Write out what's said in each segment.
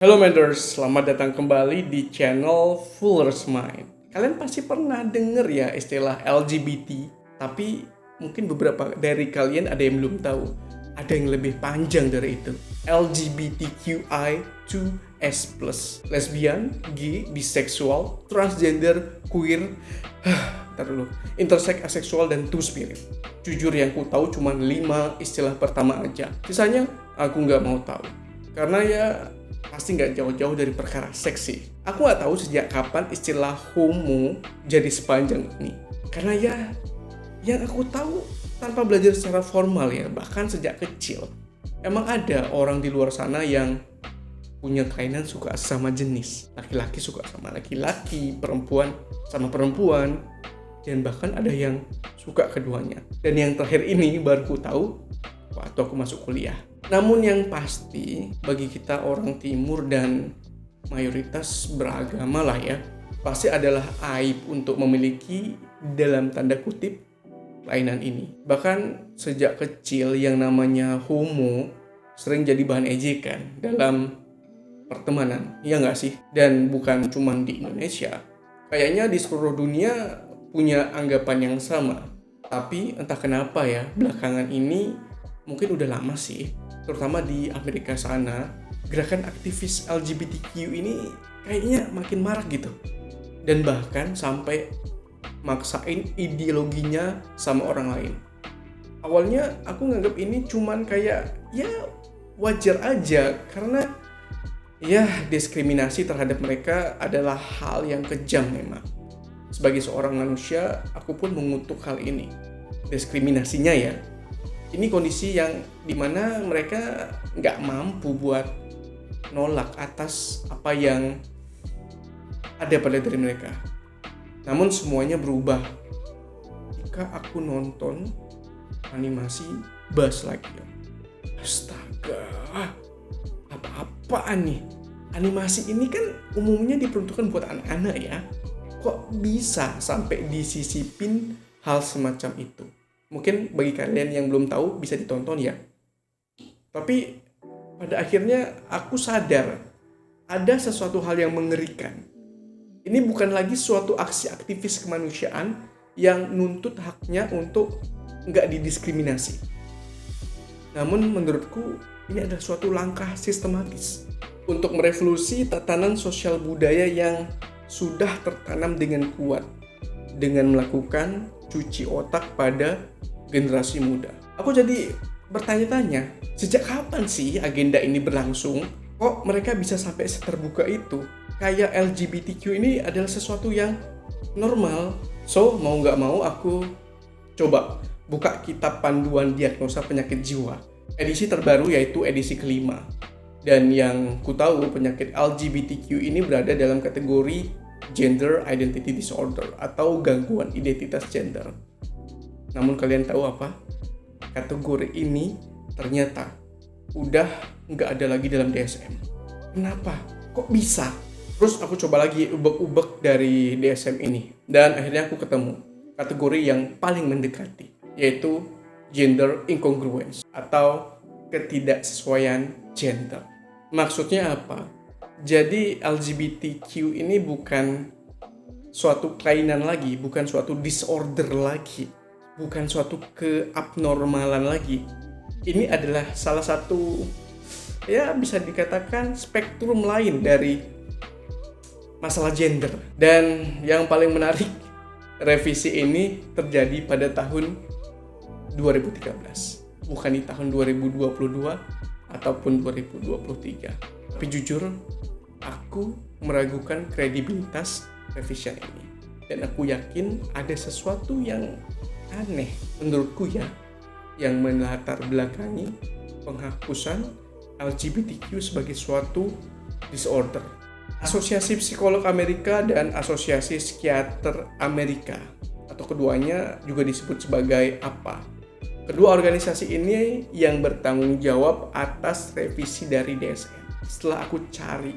Halo Menders, selamat datang kembali di channel Fuller's Mind. Kalian pasti pernah denger ya istilah LGBT, tapi mungkin beberapa dari kalian ada yang belum tahu. Ada yang lebih panjang dari itu. LGBTQI2S+. Lesbian, gay, bisexual, transgender, queer, intersex, aseksual, dan two-spirit. Jujur yang ku tahu cuma 5 istilah pertama aja. Sisanya aku nggak mau tahu. Karena ya pasti nggak jauh-jauh dari perkara seksi. Aku nggak tahu sejak kapan istilah homo jadi sepanjang ini. Karena ya, yang aku tahu tanpa belajar secara formal ya, bahkan sejak kecil. Emang ada orang di luar sana yang punya kelainan suka sama jenis. Laki-laki suka sama laki-laki, perempuan sama perempuan, dan bahkan ada yang suka keduanya. Dan yang terakhir ini baru ku tahu waktu aku masuk kuliah. Namun yang pasti bagi kita orang timur dan mayoritas beragama lah ya, pasti adalah aib untuk memiliki dalam tanda kutip kelainan ini. Bahkan sejak kecil yang namanya homo sering jadi bahan ejekan dalam pertemanan, ya nggak sih? Dan bukan cuma di Indonesia, kayaknya di seluruh dunia punya anggapan yang sama. Tapi entah kenapa ya, belakangan ini mungkin udah lama sih, terutama di Amerika sana, gerakan aktivis LGBTQ ini kayaknya makin marak gitu. Dan bahkan sampai maksain ideologinya sama orang lain. Awalnya aku nganggap ini cuman kayak ya wajar aja, karena ya diskriminasi terhadap mereka adalah hal yang kejam memang. Sebagai seorang manusia, aku pun mengutuk hal ini. Diskriminasinya ya. Ini kondisi yang dimana mereka nggak mampu buat nolak atas apa yang ada pada diri mereka. Namun semuanya berubah jika aku nonton animasi Buzz Lightyear. Astaga, apa-apaan nih? Animasi ini kan umumnya diperuntukkan buat anak-anak ya. Kok bisa sampai disisipin hal semacam itu? Mungkin bagi kalian yang belum tahu bisa ditonton ya. Tapi pada akhirnya aku sadar ada sesuatu hal yang mengerikan. Ini bukan lagi suatu aksi aktivis kemanusiaan yang nuntut haknya untuk nggak didiskriminasi. Namun menurutku ini adalah suatu langkah sistematis untuk merevolusi tatanan sosial budaya yang sudah tertanam dengan kuat dengan melakukan cuci otak pada generasi muda. Aku jadi bertanya-tanya, sejak kapan sih agenda ini berlangsung? Kok mereka bisa sampai seterbuka itu? Kayak LGBTQ ini adalah sesuatu yang normal. So, mau nggak mau aku coba buka kitab panduan diagnosa penyakit jiwa. Edisi terbaru yaitu edisi kelima. Dan yang ku tahu penyakit LGBTQ ini berada dalam kategori Gender Identity Disorder atau gangguan identitas gender. Namun kalian tahu apa? Kategori ini ternyata udah nggak ada lagi dalam DSM. Kenapa? Kok bisa? Terus aku coba lagi ubek-ubek dari DSM ini. Dan akhirnya aku ketemu kategori yang paling mendekati, yaitu Gender Incongruence atau ketidaksesuaian gender. Maksudnya apa? Jadi LGBTQ ini bukan suatu kelainan lagi, bukan suatu disorder lagi, bukan suatu keabnormalan lagi. Ini adalah salah satu, ya bisa dikatakan spektrum lain dari masalah gender. Dan yang paling menarik, revisi ini terjadi pada tahun 2013, bukan di tahun 2022 ataupun 2023. Tapi jujur, aku meragukan kredibilitas revision ini. Dan aku yakin ada sesuatu yang aneh menurutku ya, yang melatar belakangi penghapusan LGBTQ sebagai suatu disorder. Asosiasi Psikolog Amerika dan Asosiasi Psikiater Amerika, atau keduanya juga disebut sebagai APA. Kedua organisasi ini yang bertanggung jawab atas revisi dari DSM. Setelah aku cari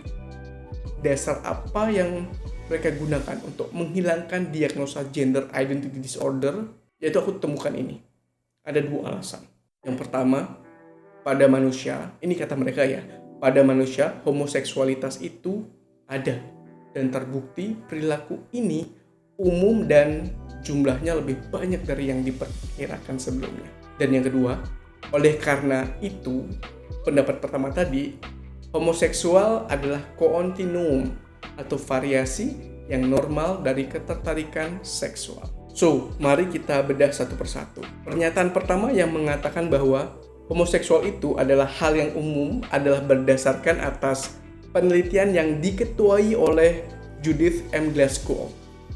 dasar apa yang mereka gunakan untuk menghilangkan diagnosa gender identity disorder, yaitu aku temukan ini. Ada 2 alasan. Yang pertama, pada manusia, ini kata mereka ya, pada manusia homoseksualitas itu ada dan terbukti perilaku ini umum dan jumlahnya lebih banyak dari yang diperkirakan sebelumnya. Dan yang kedua, oleh karena itu, pendapat pertama tadi, homoseksual adalah kontinuum atau variasi yang normal dari ketertarikan seksual. So, mari kita bedah satu persatu. Pernyataan pertama yang mengatakan bahwa homoseksual itu adalah hal yang umum adalah berdasarkan atas penelitian yang diketuai oleh Judith M. Glasgow,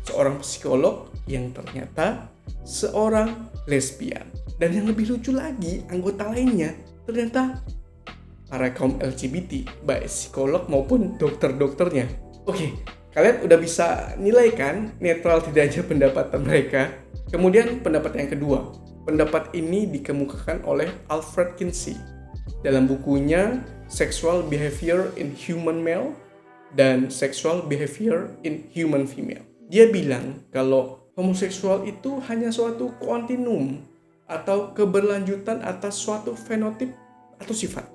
seorang psikolog yang ternyata seorang lesbian. Dan yang lebih lucu lagi, anggota lainnya ternyata para kaum LGBT, baik psikolog maupun dokter-dokternya. Oke, kalian udah bisa nilai kan netral tidaknya pendapat mereka. Kemudian pendapat yang kedua. Pendapat ini dikemukakan oleh Alfred Kinsey dalam bukunya Sexual Behavior in Human Male dan Sexual Behavior in Human Female. Dia bilang kalau homoseksual itu hanya suatu kontinuum atau keberlanjutan atas suatu fenotip atau sifat.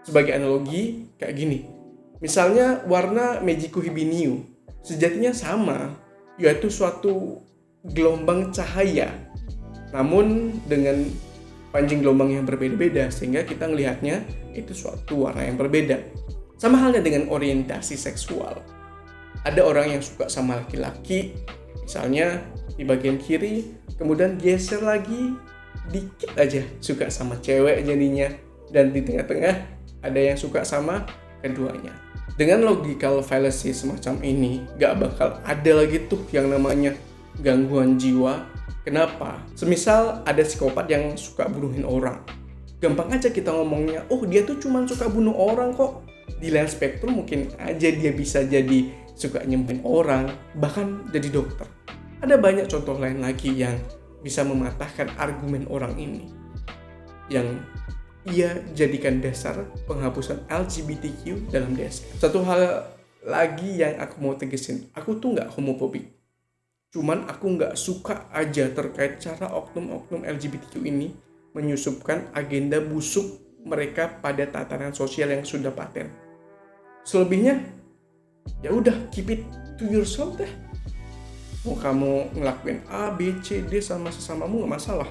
Sebagai analogi kayak gini, misalnya warna Magico Hibiniu sejatinya sama, yaitu suatu gelombang cahaya, namun dengan panjang gelombang yang berbeda-beda sehingga kita melihatnya itu suatu warna yang berbeda. Sama halnya dengan orientasi seksual. Ada orang yang suka sama laki-laki, misalnya di bagian kiri, kemudian geser lagi dikit aja suka sama cewek jadinya, dan di tengah-tengah ada yang suka sama keduanya. Dengan logical fallacy semacam ini, gak bakal ada lagi tuh yang namanya gangguan jiwa. Kenapa? Semisal ada psikopat yang suka bunuhin orang. Gampang aja kita ngomongnya, oh dia tuh cuma suka bunuh orang kok. Di lain spektrum mungkin aja dia bisa jadi suka nyembuhin orang, bahkan jadi dokter. Ada banyak contoh lain lagi yang bisa mematahkan argumen orang ini, yang ia jadikan dasar penghapusan LGBTQ dalam DSM. Satu hal lagi yang aku mau tegesin, aku tuh nggak homofobik. Cuman aku nggak suka aja terkait cara oknum-oknum LGBTQ ini menyusupkan agenda busuk mereka pada tatanan sosial yang sudah paten. Selebihnya, ya udah keep it to yourself deh. Mau kamu ngelakuin A, B, C, D sama sesamamu nggak masalah.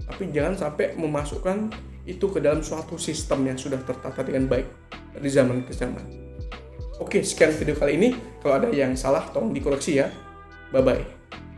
Tapi jangan sampai memasukkan itu ke dalam suatu sistem yang sudah tertata dengan baik dari zaman ke zaman. Oke, sekian video kali ini. Kalau ada yang salah, tolong dikoreksi ya. Bye-bye.